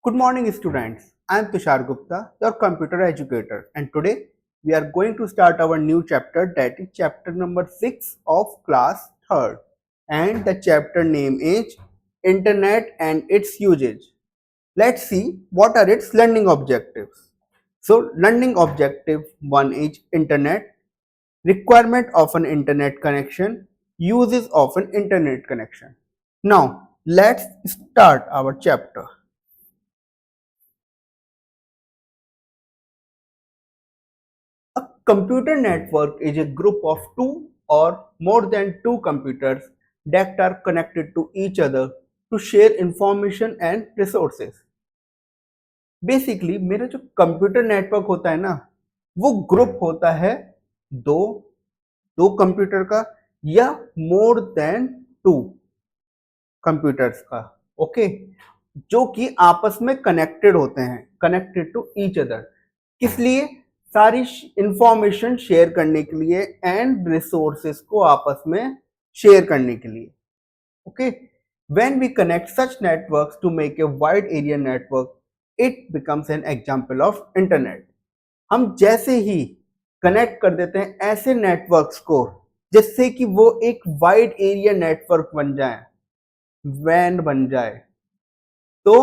Good morning, students. I am Tushar Gupta, your computer educator, and today we are going to start our new chapter, that is chapter number 6 of class 3rd. And the chapter name is Internet and its Usage. Let's see what are its learning objectives. So, learning objective 1 is Internet, requirement of an internet connection, uses of an internet connection. Now, let's start our chapter. A computer network is a group of two or more than two computers that are connected to each other to share information and resources. Basically मेरा जो computer network होता है ना, वो group होता है दो दो कंप्यूटर का या मोर देन टू कंप्यूटर्स का, ओके, जो कि आपस में कनेक्टेड होते हैं, कनेक्टेड टू ईच अदर। किस लिए? सारी इंफॉर्मेशन शेयर करने के लिए एंड रिसोर्सेस को आपस में शेयर करने के लिए, okay. When we connect such networks to make a wide area network, it becomes an example of internet. हम जैसे ही कनेक्ट कर देते हैं ऐसे नेटवर्क्स को जिससे कि वो एक वाइड एरिया नेटवर्क बन जाए, वैन बन जाए, तो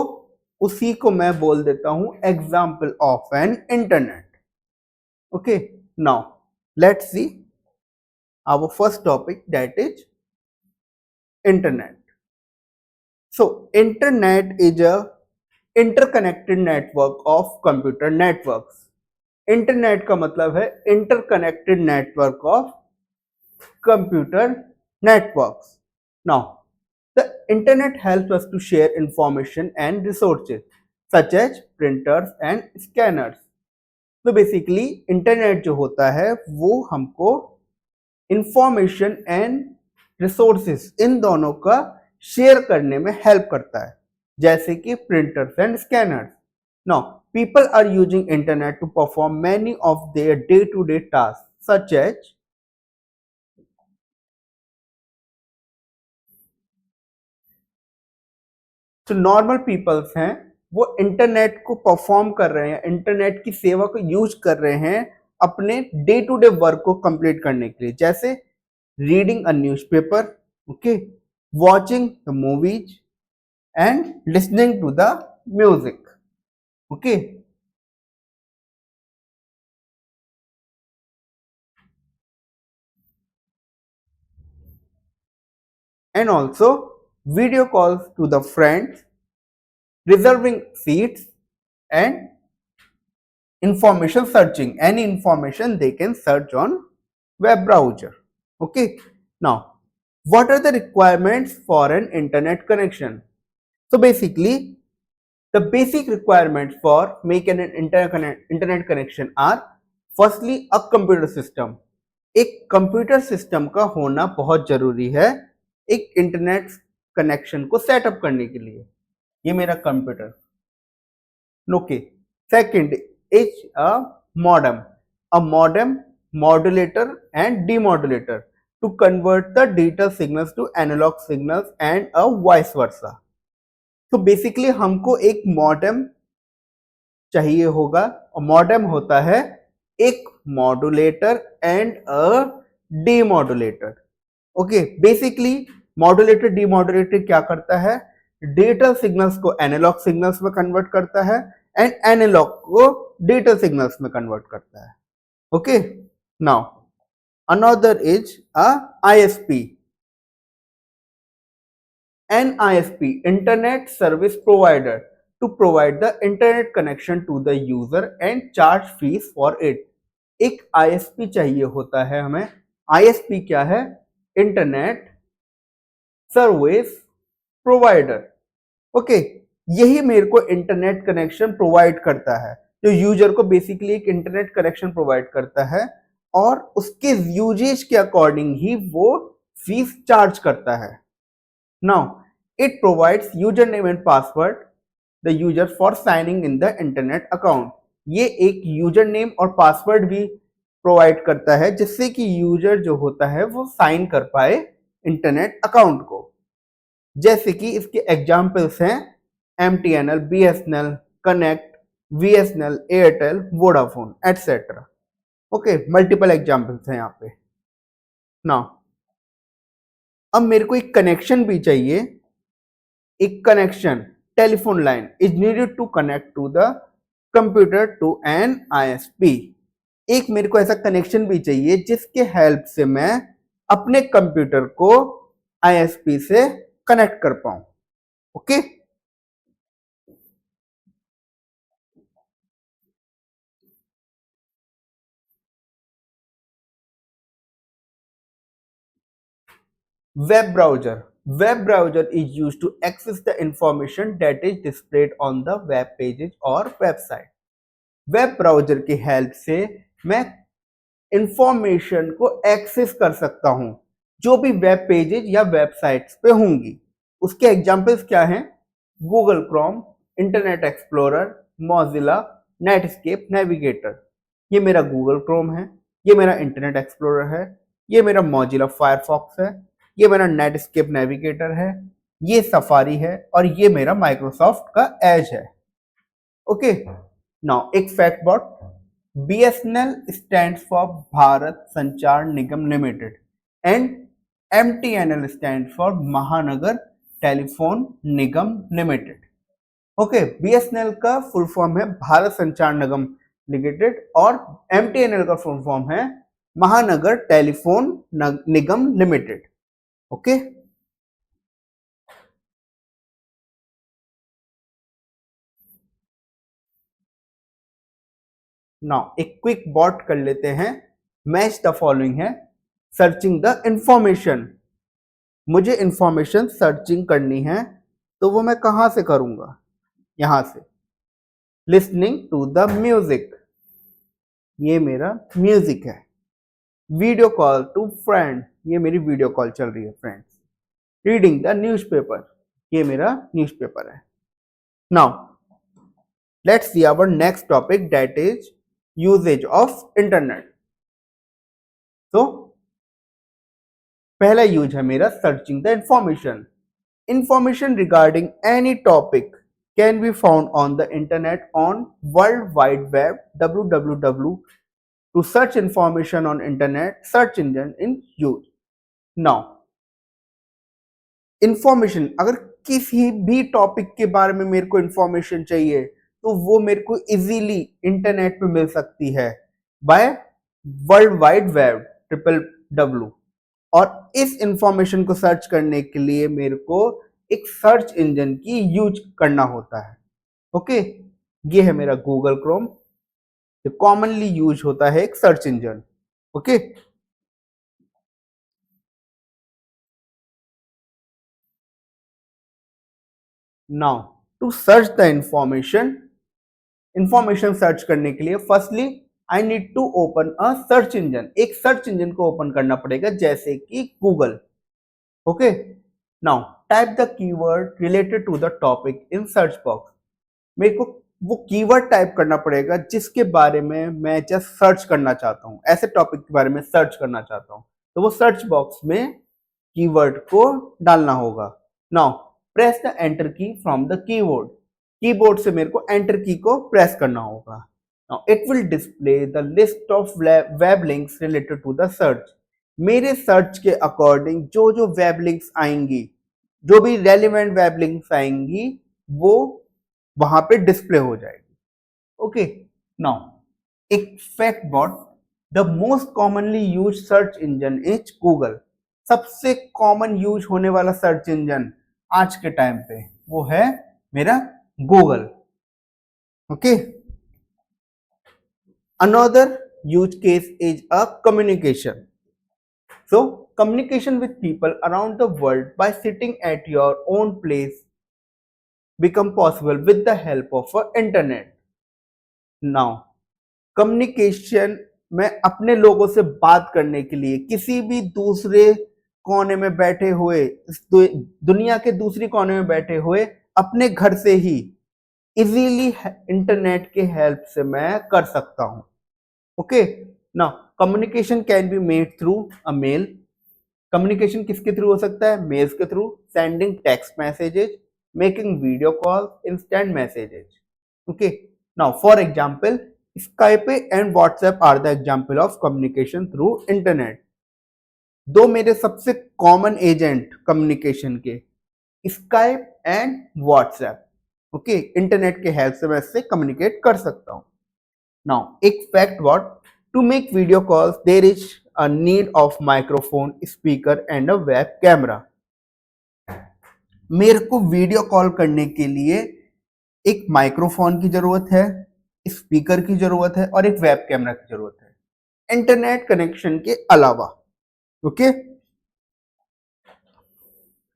उसी को मैं बोल देता हूं example of an internet. Okay, now let's see our first topic, that is internet. So internet is a interconnected network of computer networks. Internet का मतलब है interconnected network of computer networks. Now the internet helps us to share information and resources such as printers and scanners. तो basically internet जो होता है वो हमको information and resources इन दोनों का शेयर करने में हेल्प करता है, जैसे कि printers and scanners. Now people are using internet to perform many of their day to day task such as जो नॉर्मल पीपल्स हैं वो इंटरनेट को परफॉर्म कर रहे हैं, इंटरनेट की सेवा को यूज कर रहे हैं अपने डे टू डे वर्क को कंप्लीट करने के लिए, जैसे reading a newspaper, okay, watching the movies and listening to the music, okay. And also video calls to the friends, reserving seats, and information searching. Any information they can search on web browser, okay. Now what are the requirements for an internet connection? So basically the basic requirements for making an internet connection are firstly a computer system. एक computer system का होना बहुत जरूरी है एक internet connection को setup करने के लिए। ये मेरा computer, okay. Second is a modem, modulator and demodulator to convert the digital signals to analog signals and a vice versa. तो बेसिकली हमको एक मॉडेम चाहिए होगा, और मॉडेम होता है एक modulator and a demodulator, okay. Basically modulator demodulator क्या करता है? डिजिटल सिग्नल्स को एनालॉग सिग्नल्स में कन्वर्ट करता है एंड एनालॉग को डिजिटल सिग्नल्स में कन्वर्ट करता है, okay. Now another is a ISP. An ISP, Internet Service Provider, to provide the internet connection to the user and charge fees for it. एक ISP चाहिए होता है हमें। ISP क्या है? Internet service provider, okay. यही मेरे को इंटरनेट कनेक्शन प्रोवाइड करता है, जो यूजर को बेसिकली एक इंटरनेट कनेक्शन प्रोवाइड करता है और उसके यूजेज के अकॉर्डिंग ही वो फीस चार्ज करता है। Now it provides username and password the user for signing in the internet account. ये एक यूजर नेम और पासवर्ड भी प्रोवाइड करता है जिससे कि यूजर जो होता है वो साइन कर पाए इंटरनेट अकाउंट को। जैसे कि इसके एग्जांपल्स हैं MTNL, BSNL, Connect, VSNL, Airtel, Vodafone, etc. Okay, multiple examples हैं यहाँ पे ना। अब मेरे को एक कनेक्शन भी चाहिए, एक connection telephone line is needed to connect to the computer to an ISP। एक मेरे को ऐसा कनेक्शन भी चाहिए जिसके हेल्प से मैं अपने कंप्यूटर को ISP से कनेक्ट कर पाऊं। Okay, web browser is used to access the information that is displayed on the web pages or website। Web browser की हेल्प से मैं इंफॉर्मेशन को एक्सेस कर सकता हूं जो भी वेब पेजेस या वेबसाइट्स पे होंगी। उसके एग्जांपल्स क्या हैं? Google Chrome, internet Explorer, Mozilla, Netscape, Navigator. ये मेरा गूगल क्रोम है, ये मेरा इंटरनेट एक्सप्लोरर है, ये मेरा मॉजिला फायरफॉक्स है, ये मेरा नेटस्केप नेविगेटर है, ये सफारी है और ये मेरा माइक्रोसॉफ्ट का एज है। ओके, नाउ एक fact about BSNL stands for Bharat Sanchar Nigam limited and MTNL stands for Mahanagar telephone Nigam limited. Okay, BSNL का फुल फॉर्म है भारत संचार निगम लिमिटेड और MTNL का फुल फॉर्म है Mahanagar telephone Nigam limited. Okay, now एक क्विक बॉट कर लेते हैं। मैच द फॉलोइंग है सर्चिंग द इंफॉर्मेशन। मुझे इंफॉर्मेशन सर्चिंग करनी है तो वो मैं कहां से करूंगा? यहां से। लिसनिंग टू द म्यूजिक, ये मेरा म्यूजिक है। वीडियो कॉल टू फ्रेंड, ये मेरी वीडियो कॉल चल रही है फ्रेंड्स। रीडिंग द न्यूज़पेपर, ये मेरा न्यूज़पेपर है। Now let's see our next topic that is usages of internet. तो पहला यूज है मेरा searching the information. Information regarding any topic can be found on the internet on World Wide Web www to search information on internet search engine in use। Now information, अगर किसी भी topic के बारे में मेरे को इंफॉर्मेशन चाहिए तो वो मेरे को इजीली इंटरनेट पे मिल सकती है by world wide web WWW। और इस इंफॉर्मेशन को सर्च करने के लिए मेरे को एक सर्च इंजन की यूज करना होता है। ओके, ये है मेरा गूगल क्रोम, जो कॉमनली यूज होता है एक search engine. Okay, now to search the information search करने के लिए firstly I need to open a search engine. एक सर्च इंजन को ओपन करना पड़ेगा जैसे कि Google. Okay, now type the keyword related to the topic in search box. मेरे को वो कीवर्ड टाइप करना पड़ेगा जिसके बारे में मैं जस्ट सर्च करना चाहता हूँ, ऐसे टॉपिक के बारे में सर्च करना चाहता हूँ तो वो सर्च बॉक्स में कीवर्ड को डालना होगा। Now press the enter key from the keyboard. Keyboard से मेरे को एंटर की को प्रेस करना होगा। Now it will display the list of web links related to the search. मेरे सर्च के अकॉर्डिंग जो जो वेब लिंक्स आएंगी, जो भी रेलिवेंट वेब लिंक्स आएंगी वो वहां पे डिस्प्ले हो जाएगी। ओके, नाउ एक fact about the most commonly use search engine is Google. सबसे कॉमन यूज होने वाला सर्च इंजन आज के टाइम पे वो है मेरा Google. Okay, another use case is a communication. So, communication with people around the world by sitting at your own place become possible with the help of internet। Now, communication में अपने लोगों से बात करने के लिए किसी भी दूसरे कोने में बैठे हुए, दुनिया के दूसरी कोने में बैठे हुए अपने घर से ही इजीली इंटरनेट के हेल्प से मैं कर सकता हूं। Okay, now communication can be made through a mail. Communication किसके थ्रू हो सकता है? मेल्स के through, sending text messages, making video calls, instant messages. Okay. Now, for example, Skype and WhatsApp are the example of communication through internet. दो मेरे सबसे common agent communication के Skype and WhatsApp. Okay, internet के help से मैं इससे communicate कर सकता हूँ। नाउ एक fact what to make video calls there is a need of microphone, speaker and a web camera. मेरे को वीडियो कॉल करने के लिए एक माइक्रोफोन की जरूरत है, स्पीकर की जरूरत है और एक वेब कैमरा की जरूरत है इंटरनेट कनेक्शन के अलावा। Okay,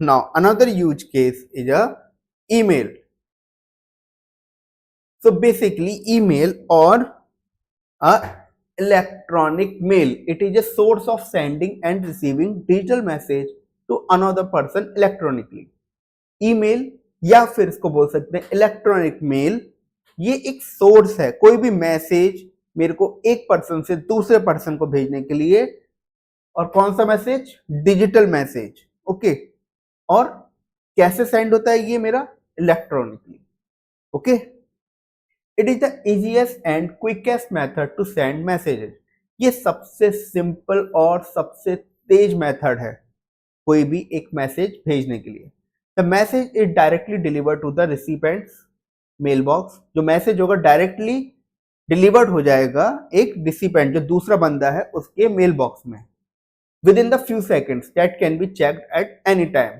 now another use case is a email. So basically email or a electronic mail, it is a source of sending and receiving digital message to another person electronically. Email या फिर इसको बोल सकते हैं electronic mail, ये एक source है कोई भी मैसेज मेरे को एक पर्सन से दूसरे पर्सन को भेजने के लिए। और कौन सा मैसेज? Digital message. ओके, और कैसे सेंड होता है ये मेरा? Electronically. Okay, it is the easiest and quickest method to send messages. ये सबसे सिंपल और सबसे तेज मेथड है कोई भी एक मैसेज भेजने के लिए। The message is directly delivered to the recipient's mail box. जो मैसेज होगा डायरेक्टली डिलीवर्ड हो जाएगा एक रिसिपेंट जो दूसरा बंदा है उसके मेल बॉक्स में within the few seconds that can be checked at any time.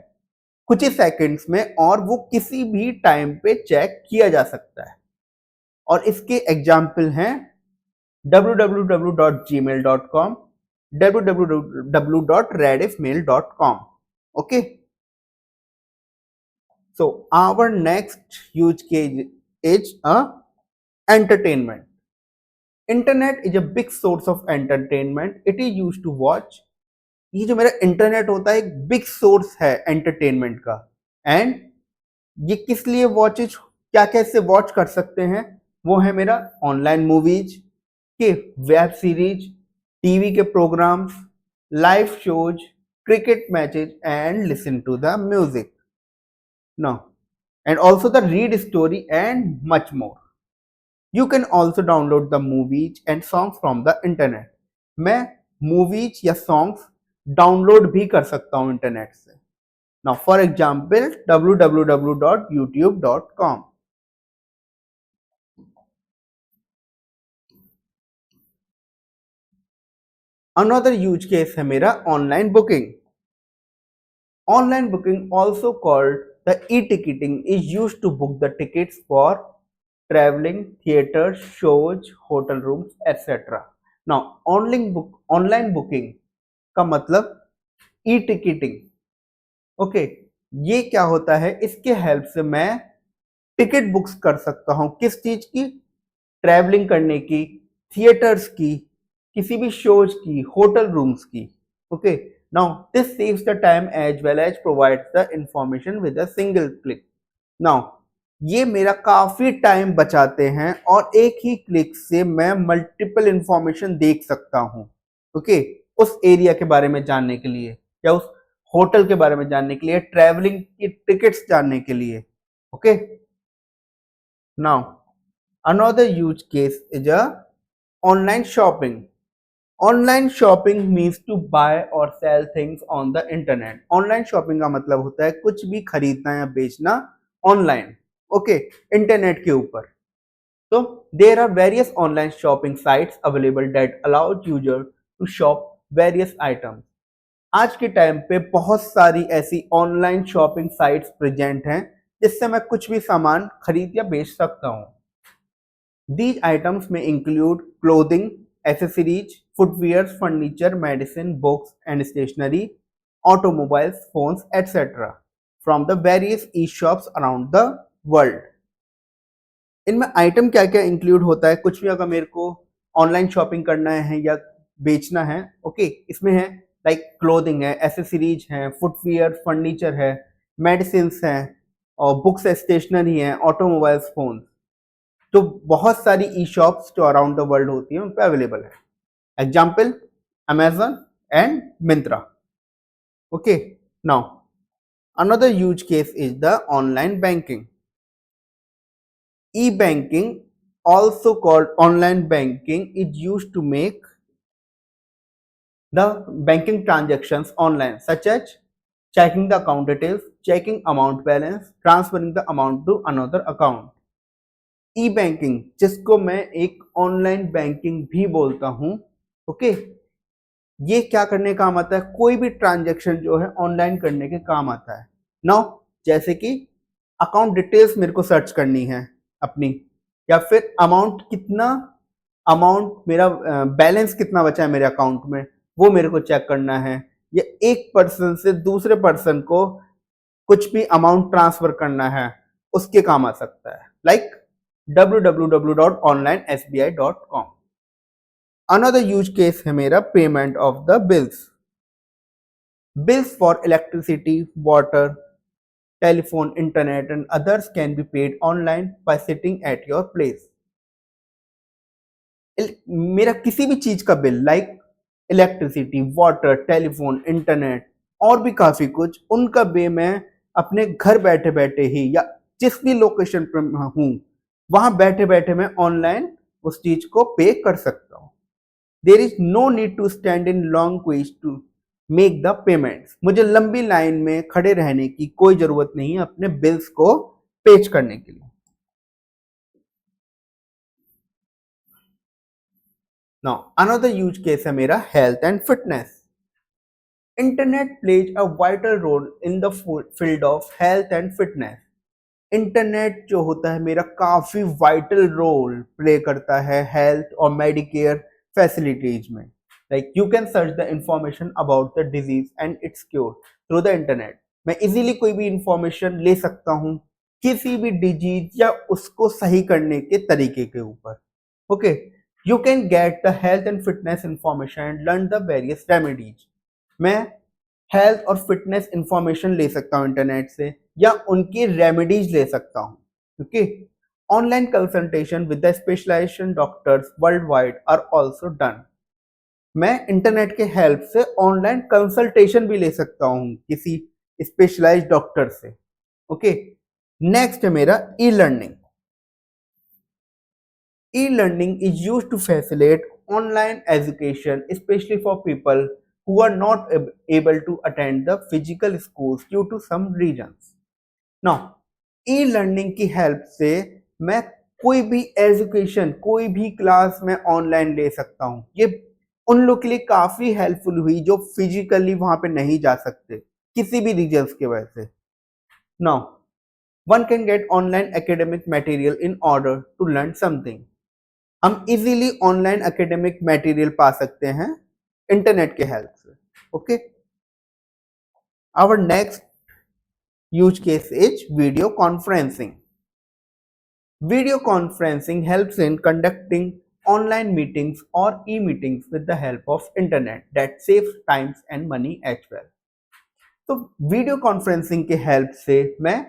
कुछ ही सेकंड्स में और वो किसी भी टाइम पे चेक किया जा सकता है। और इसके एग्जाम्पल हैं www.gmail.com, www.rediffmail.com. Okay, so our next use case is entertainment. Internet is a big source of entertainment. It is used to watch. ये जो मेरा इंटरनेट होता है एक बिग सोर्स है एंटरटेनमेंट का। एंड ये किस लिए वॉचेज, क्या क्या इससे वॉच कर सकते हैं? वो है मेरा ऑनलाइन मूवीज के, वेब सीरीज, टीवी के programs, live shows, cricket matches and listen to the music. No, and also the read story and much more. You can also download the movies and songs from the internet. मैं movies या songs download भी कर सकता हूं internet से। Now for example www.youtube.com। Another use case है मेरा online booking. Online booking also called the e ticketing is use to book the tickets for travelling, theatre, shows, hotel rooms etcetera. Now online booking का मतलब e ticketing. Okay, ये क्या होता है? इसके help से मैं टिकट बुक्स कर सकता हूं। किस चीज की? ट्रैवलिंग करने की, थिएटर्स की, किसी भी शोज की, होटल रूम्स की। Okay, now this saves the time as well as provides the information with a single click. Now ये मेरा काफी टाइम बचाते हैं और एक ही क्लिक से मैं मल्टीपल इंफॉर्मेशन देख सकता हूं। ओके, उस एरिया के बारे में जानने के लिए या उस होटल के बारे में जानने के लिए, ट्रैवलिंग की टिकट्स जानने के लिए। Okay, now another use case is a online shopping. Online shopping means to buy or sell things on the internet. Online shopping का मतलब होता है कुछ भी खरीदना या बेचना ऑनलाइन। ओके, इंटरनेट के ऊपर। तो there are various online shopping sites available that allowed user to shop various items. आज के टाइम पे बहुत सारी ऐसी ऑनलाइन शॉपिंग साइट्स प्रेजेंट हैं जिससे मैं कुछ भी सामान खरीद या बेच सकता हूँ। These items may include clothing, accessories, footwear, furniture, medicine, books and stationery, automobiles, phones, etc. from the various e-shops around the world. इनमें आइटम क्या क्या इंक्लूड होता है? कुछ भी अगर मेरे को ऑनलाइन शॉपिंग करना है या बेचना है, ओके, इसमें है लाइक क्लोथिंग है, एसेसरीज है, फुटवियर, फर्नीचर है, मेडिसिन है और बुक्स है, स्टेशनरी है, ऑटोमोबाइल्स, फोन। तो बहुत सारी ई शॉप्स जो अराउंड द वर्ल्ड होती हैं उन पे अवेलेबल है। Example Amazon and Myntra. Okay, now Another use case is the online banking. E-banking, also called online banking, is used to make the banking transactions online, such as checking the account details, checking amount balance, transferring the amount to another account. E banking, जिसको मैं एक online banking भी बोलता हूं, okay, ये क्या करने काम आता है? कोई भी ट्रांजैक्शन जो है ऑनलाइन करने के काम आता है। नाउ जैसे कि अकाउंट डिटेल्स मेरे को सर्च करनी है अपनी, या फिर अमाउंट मेरा बैलेंस कितना बचा है मेरे अकाउंट में, वो मेरे को चेक करना है, या एक पर्सन से दूसरे पर्सन को कुछ भी अमाउंट ट्रांसफर करना है, उसके काम आ सकता है, like www.onlinesbi.com। Another use case है मेरा payment of the bills for electricity, water, telephone, internet and others can be paid online bye sitting at your place. मेरा किसी भी चीज का bill, like electricity, water, telephone, internet और भी काफी कुछ, उनका बिल मैं अपने घर बैठे बैठे ही या जिस भी लोकेशन पर हूं वहां बैठे बैठे मैं ऑनलाइन उस चीज को पे कर सकता हूं। There is no need to stand in long queues to make the payments. मुझे लंबी लाइन में खड़े रहने की कोई जरूरत नहीं है अपने बिल्स को पेज करने के लिए। नाउ अनदर यूज केस है मेरा health and fitness. Internet plays a vital role in the field of health and fitness. Internet जो होता है मेरा काफी वाइटल रोल प्ले करता है हेल्थ और मेडिकेयर फैसिलिटीज में। Like you can search the information about the disease and it's cure through the internet. मैं इजीली कोई भी इंफॉर्मेशन ले सकता हूँ किसी भी डिजीज या उसको सही करने के तरीके के ऊपर। Okay, you can get the health and fitness information and learn the various remedies. मैं हेल्थ और फिटनेस इंफॉर्मेशन ले सकता हूँ इंटरनेट से, या उनकी रेमेडीज ले सकता हूँ। Okay, online consultation with the specialization doctors world wide are also done. मैं इंटरनेट के हेल्प से ऑनलाइन कंसल्टेशन भी ले सकता हूँ किसी स्पेशलाइज्ड डॉक्टर से। ओके, नेक्स्ट है मेरा e learning. E-learning is used to facilitate online education, especially for people who are not able to attend the physical schools due to some reasons. Now, E-learning की help से मैं कोई भी education, कोई भी class में ऑनलाइन ले सकता हूँ। ये उन लोग के लिए काफी हेल्पफुल हुई जो फिजिकली वहां पे नहीं जा सकते किसी भी रीजंस की वजह से। Now one can get online academic material in order to learn something. हम इजीली ऑनलाइन एकेडमिक मटेरियल पा सकते हैं इंटरनेट के हेल्प से। Okay, our next use case is video conferencing. Video conferencing helps in conducting online meetings और e meetings with the help of internet that saves times and money as well. तो video conferencing के help से मैं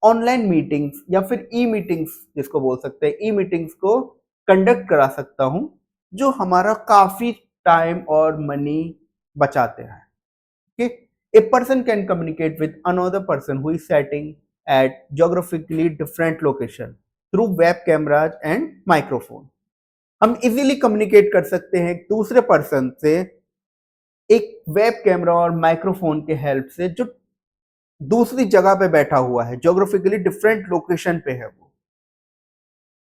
online meetings या फिर ई meetings, जिसको बोल सकते हैं, ई मीटिंग्स को कंडक्ट करा सकता हूं, जो हमारा काफी टाइम और मनी बचाते हैं। okay? A person can communicate with another person who is sitting at geographically different location through web cameras and microphone। हम इजीली कम्युनिकेट कर सकते हैं एक दूसरे पर्सन से एक वेब कैमरा और माइक्रोफोन के हेल्प से, जो दूसरी जगह पे बैठा हुआ है, ज्योग्राफिकली डिफरेंट लोकेशन पे है वो।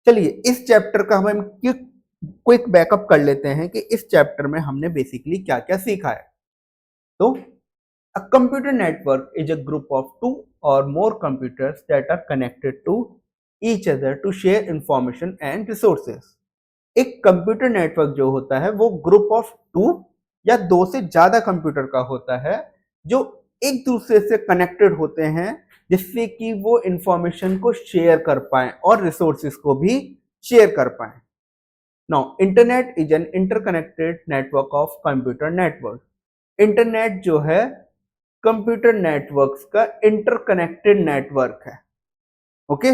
चलिए इस चैप्टर का हम क्विक बैकअप कर लेते हैं कि इस चैप्टर में हमने बेसिकली क्या क्या सीखा है। तो a computer network is a group of two or more computers that are connected to each other to share information and resources। एक कंप्यूटर नेटवर्क जो होता है वो ग्रुप ऑफ टू या दो से ज्यादा कंप्यूटर का होता है जो एक दूसरे से कनेक्टेड होते हैं, जिससे कि वो इंफॉर्मेशन को शेयर कर पाएं और रिसोर्सेज को भी शेयर कर पाएं। Now internet is an interconnected network of computer network. Internet जो है कंप्यूटर नेटवर्क्स का इंटरकनेक्टेड नेटवर्क है। Okay,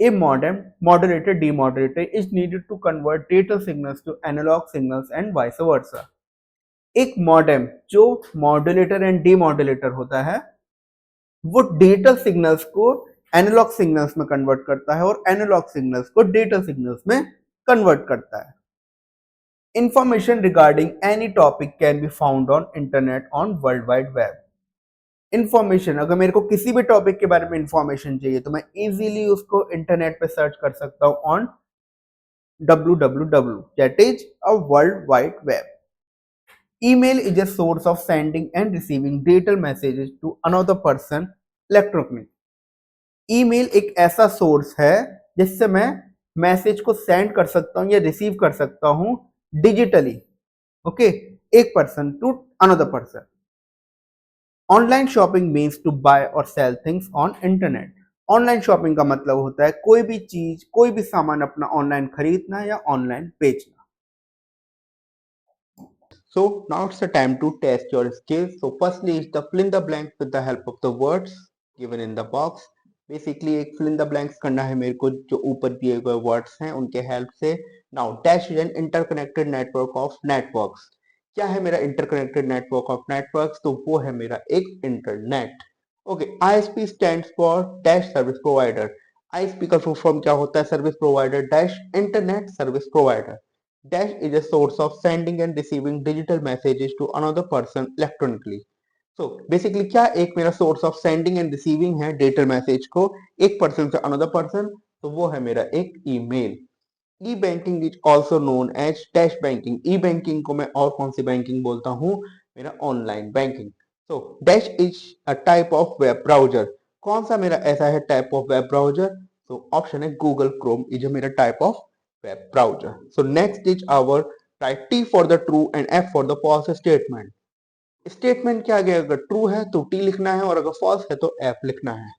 a modulator demodulator is needed to convert data signals to analog signals and vice versa। एक modem जो modulator and demodulator होता है, वो digital signals को एनालॉग सिग्नल्स में कन्वर्ट करता है और एनालॉग सिग्नल्स को डिजिटल सिग्नल्स में कन्वर्ट करता है. Information regarding any topic can be found on internet on World Wide Web. Information, अगर मेरे को किसी भी टॉपिक के बारे में इंफॉर्मेशन चाहिए तो मैं इजीली उसको इंटरनेट पे सर्च कर सकता हूँ on www, that is a world wide web. Email is a source of sending and receiving digital messages to another person electronically. Email एक ऐसा सोर्स है जिससे मैं मैसेज को सेंड कर सकता हूँ या रिसीव कर सकता हूँ डिजिटली, ओके, एक person to another person. Online shopping means to buy or sell things on internet. Online shopping का मतलब होता है कोई भी चीज, कोई भी सामान अपना ऑनलाइन खरीदना या ऑनलाइन बेचना. So now it's the time to test your skills. So firstly is the fill in the blanks with the help of the words given in the box. Basically एक fill in the blanks करना है मेरे को जो ऊपर दिए गए words हैं उनके help से. Now dash is an interconnected network of networks. क्या है मेरा interconnected network of networks? तो वो है मेरा एक internet. Okay, ISP stands for dash service provider. ISP का full form क्या होता है? Service provider dash internet service provider. Dash is a source of sending and receiving digital messages to another person electronically. So basically क्या एक मेरा source of sending and receiving है digital message को एक person से another person, तो वो है मेरा एक email. E-banking is also known as dash banking. E-banking को मैं और कौन सी banking बोलता हूँ? मेरा online banking. So dash is a type of web browser. कौन सा मेरा ऐसा है type of web browser? तो option है Google Chrome is a मेरा type of web browser. So next is our write T for the true and F for the false statement. Statement क्या आगे अगर true है तो T लिखना है और अगर false है तो F लिखना है.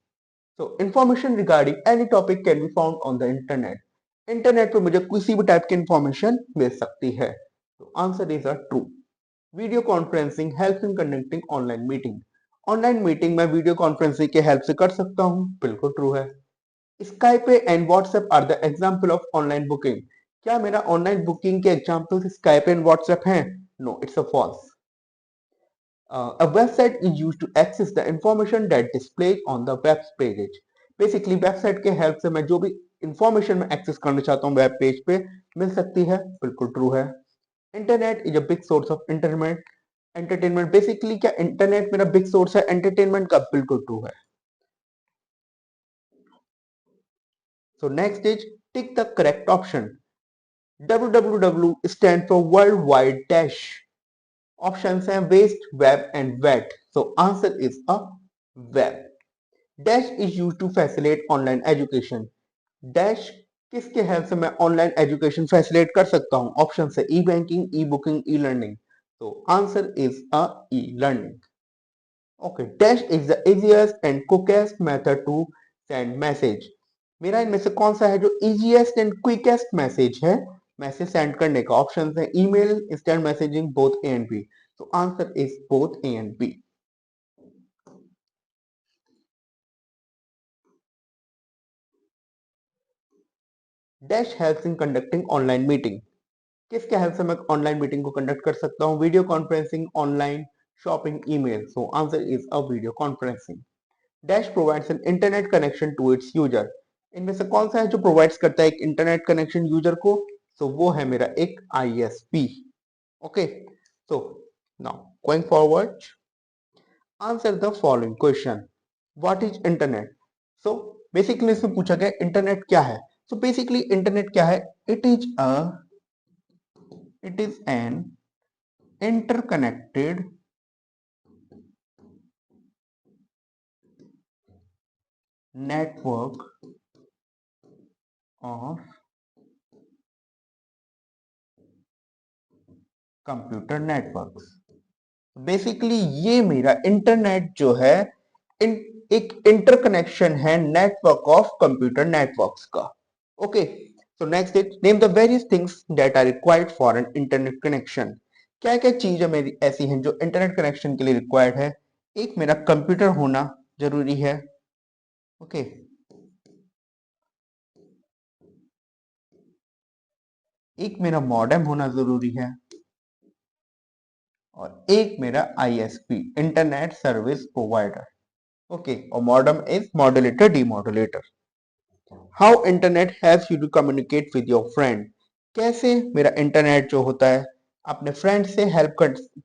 So information regarding any topic can be found on the internet. Internet पे मुझे किसी भी टाइप की इंफॉर्मेशन मिल सकती है. तो answer is a true. Video conferencing helps in conducting online meeting. Online meeting मैं वीडियो कॉन्फ्रेंसिंग के हेल्प से कर सकता हूँ. बिल्कुल ट्रू है. Skype and WhatsApp are the example of online booking. क्या मेरा ऑनलाइन बुकिंग के एग्जांपल स्काइप एंड व्हाट्सएप हैं? No, it's a false. A website is used to access the information that displayed on the web page. Basically website के help से मैं जो भी information में एक्सेस करना चाहता हूँ वेब पेज पे मिल सकती है. बिल्कुल ट्रू है. Internet is a big source of internet entertainment. Basically क्या इंटरनेट मेरा बिग सोर्स है एंटरटेनमेंट का? बिल्कुल ट्रू है. So next is tick the correct option. www stand for World Wide Dash. Options हैं waste, web and wet. So answer is a web. Dash is used to facilitate online education. Dash किसके help से मैं online education facilitate कर सकता हूँ? Option है e banking, e booking, e learning. तो answer is a e learning. Okay, dash is the easiest and quickest method to send message. मेरा इनमें से कौन सा है जो इजीएस्ट एंड क्विकेस्ट मैसेज है मैसेज सेंड करने का? ऑप्शन है email, instant messaging, both A and B. तो answer is both A and B. Dash helps in conducting online meeting. किसके हेल्प से मैं ऑनलाइन मीटिंग को कंडक्ट कर सकता हूँ? Video conferencing, online shopping, email. So answer is a video conferencing. Dash provides an internet connection to its user. इनमें से कौन सा है जो प्रोवाइड्स करता है एक इंटरनेट कनेक्शन यूजर को? तो वो है मेरा एक ISP. Okay, so now going forward, answer the following question. What is internet? So basically इसमें पूछा गया इंटरनेट क्या है. सो बेसिकली इंटरनेट क्या है? It is an interconnected network of computer networks. Basically ये मेरा इंटरनेट जो है एक इंटरकनेक्शन है नेटवर्क ऑफ कंप्यूटर नेटवर्क्स का. Okay, so next is name the various things that are required for an internet connection. क्या क्या चीजें मेरी ऐसी हैं जो इंटरनेट कनेक्शन के लिए रिक्वायर्ड है? एक मेरा कंप्यूटर होना जरूरी है. ओके, एक मेरा मॉडेम होना जरूरी है और एक मेरा ISP internet service provider. Okay, or modem is modulator, demodulator. How internet helps you to communicate with your friend. कैसे मेरा इंटरनेट जो होता है अपने फ्रेंड से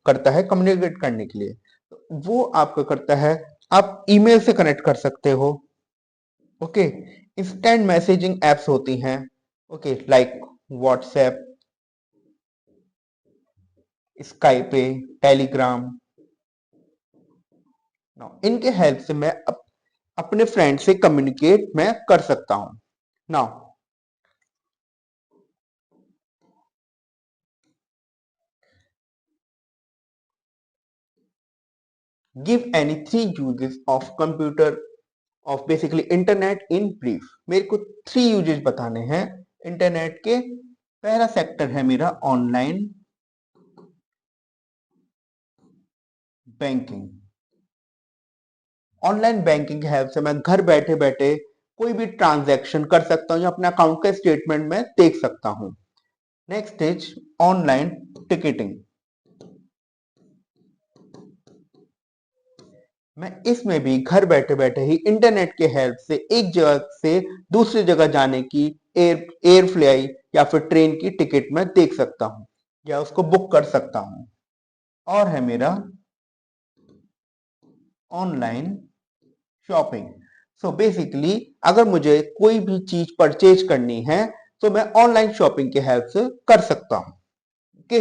करता है कम्युनिकेट करने के लिए। तो वो आपको करता है, आप ईमेल से कनेक्ट कर सकते हो। ओके, इंस्टेंट मैसेजिंग एप्स होती हैं, okay, like WhatsApp, Skype, Telegram. इनके हेल्प से मैं अपने फ्रेंड से कम्युनिकेट मैं कर सकता हूं। Now give any 3 uses of computer of basically internet in brief. मेरे को 3 यूजेस बताने हैं इंटरनेट के। पहला सेक्टर है मेरा ऑनलाइन बैंकिंग। ऑनलाइन बैंकिंग की हेल्प से मैं घर बैठे बैठे कोई भी ट्रांजैक्शन कर सकता हूं या अपने अकाउंट का स्टेटमेंट में देख सकता हूं। Next is online ticketing. मैं इसमें भी घर बैठे बैठे ही इंटरनेट के हेल्प से एक जगह से दूसरी जगह जाने की एयर फ्लाई या फिर ट्रेन की टिकट मैं देख सकता हूं या उसको बुक कर सकता हूं। और है मेरा ऑनलाइन शॉपिंग। सो बेसिकली अगर मुझे कोई भी चीज परचेज करनी है तो मैं ऑनलाइन शॉपिंग के हेल्प से कर सकता हूं। Okay,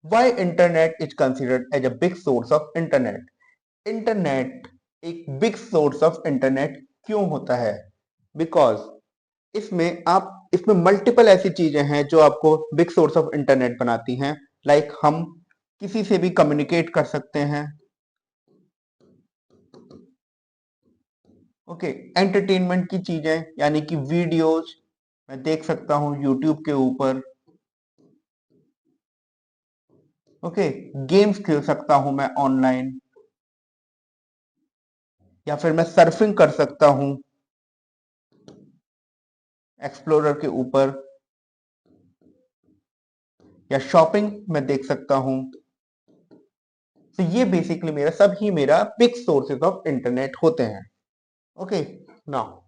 why internet is considered as a big source of internet. Internet एक बिग सोर्स ऑफ इंटरनेट क्यों होता है? बिकॉज इसमें मल्टीपल ऐसी चीजें हैं जो आपको बिग सोर्स ऑफ इंटरनेट बनाती हैं। लाइक हम किसी से भी कम्युनिकेट कर सकते हैं। ओके, एंटरटेनमेंट की चीजें यानी कि वीडियोज मैं देख सकता हूं यूट्यूब के ऊपर। ओके, गेम्स खेल सकता हूं मैं ऑनलाइन, या फिर मैं सर्फिंग कर सकता हूं एक्सप्लोरर के ऊपर, या शॉपिंग मैं देख सकता हूं। तो ये बेसिकली मेरा बिग सोर्सेज ऑफ इंटरनेट होते हैं। Okay, now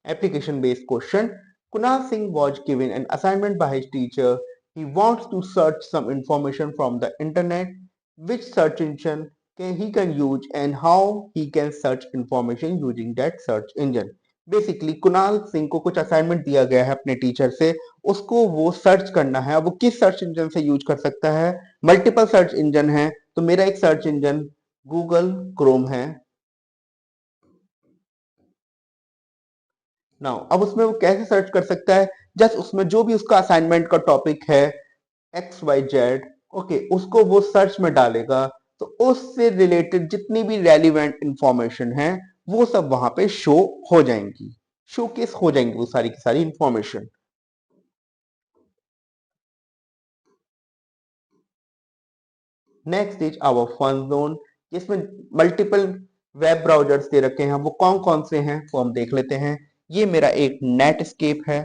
application based question. Kunal Singh was given an assignment by his teacher. He wants to search some information from the internet. Which search engine he can use and how he can search information using that search engine. Basically Kunal Singh को कुछ assignment दिया गया है अपने teacher से, उसको वो search करना है। वो किस सर्च इंजन से यूज कर सकता है? मल्टीपल सर्च इंजन है, तो मेरा एक सर्च इंजन गूगल क्रोम है। नाउ अब उसमें वो कैसे सर्च कर सकता है? जस्ट उसमें जो भी उसका असाइनमेंट का टॉपिक है XYZ, ओके, उसको वो सर्च में डालेगा तो उससे रिलेटेड जितनी भी रेलिवेंट इंफॉर्मेशन है वो सब वहां पे शो हो जाएंगी, शोकेस हो जाएंगी वो सारी की सारी information. Next is our fun zone, जिसमें मल्टीपल वेब ब्राउजर्स दे रखे हैं। वो कौन कौन से हैं वो हम देख लेते हैं। ये मेरा एक नेटस्केप है,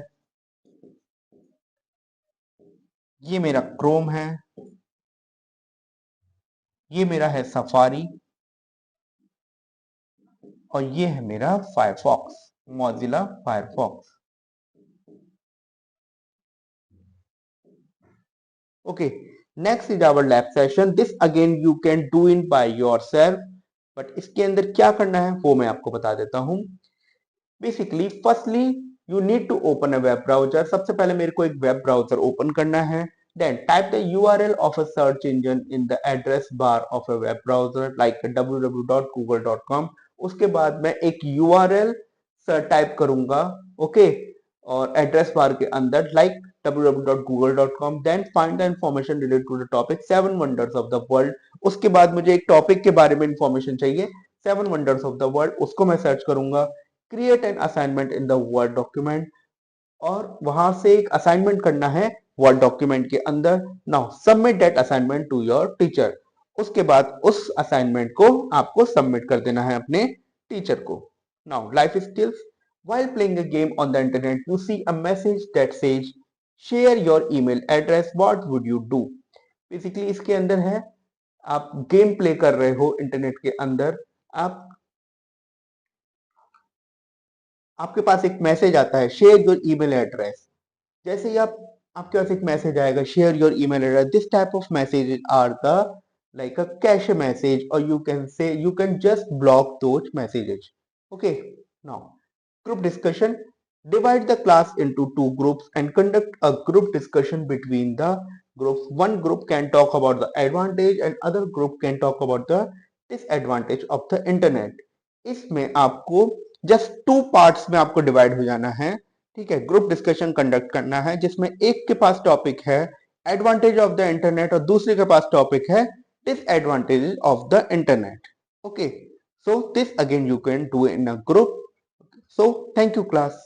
ये मेरा क्रोम है, ये मेरा है सफारी, और ये है मेरा Firefox, Mozilla Firefox. Okay, next is our lab session. This again you can do in by yourself, but इसके अंदर क्या करना है वो मैं आपको बता देता हूं। Basically firstly you need to open a web browser. सबसे पहले मेरे को एक वेब ब्राउजर ओपन करना है। Then type the URL of a search engine in the address bar of a web browser like www.google.com। उसके बाद मैं एक URL टाइप करूंगा, ओके, और एड्रेस बार के अंदर like www.google.com। Then find the information related to the topic 7 wonders of the world. उसके बाद मुझे एक टॉपिक के बारे में इंफॉर्मेशन चाहिए, 7 वंडर्स ऑफ द वर्ल्ड, उसको मैं सर्च करूंगा। Create an assignment in the word document, और वहां से एक असाइनमेंट करना है वर्ड डॉक्यूमेंट के अंदर। Now submit that assignment to your teacher. उसके बाद उस असाइनमेंट को आपको सबमिट कर देना है अपने टीचर को। Now life skills, while playing a game on the internet you see a message that says share your email address, what would you do. Basically इसके अंदर है, आप गेम प्ले कर रहे हो इंटरनेट के अंदर, आप आपके पास एक मैसेज आता है शेयर योर ईमेल एड्रेस। जैसे ही आपके पास एक मैसेज आएगा share your email address, this type of messages are the like a cache message, or you can say you can just block those messages. Okay, now group discussion. Divide the class into two groups and conduct a group discussion between the groups. One group can talk about the advantage and other group can talk about the disadvantage of the internet. इसमें आपको just two parts में आपको divide हो जाना है, ठीक है। Group discussion conduct करना है जिसमें एक के पास टॉपिक है एडवांटेज ऑफ द इंटरनेट और दूसरे के पास टॉपिक है disadvantages of the internet. Okay, so this again you can do in a group. So thank you class.